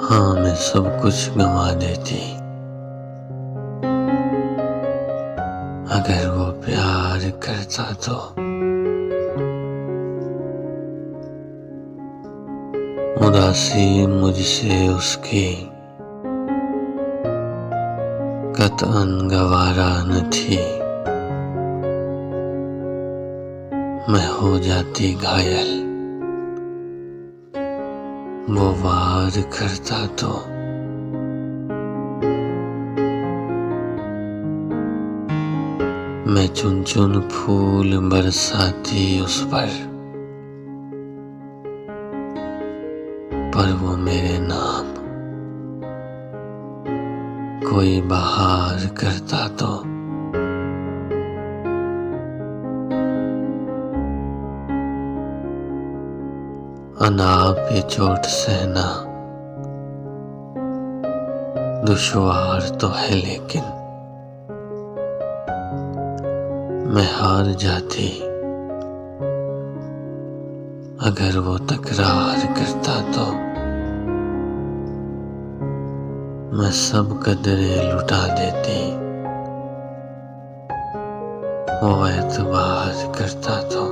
हाँ, मैं सब कुछ गंवा देती अगर वो प्यार करता तो। उदासी मुझसे उसकी कतअन गवारा न थी। मैं हो जाती घायल वो वार करता तो। मैं चुन चुन फूल बरसाती उस पर वो मेरे नाम कोई बहार करता तो। अनाप ये चोट सहना दुश्वार तो है, लेकिन मैं हार जाती अगर वो तकरार करता तो। मैं सब कदरें लुटा देती वो एतबार करता तो।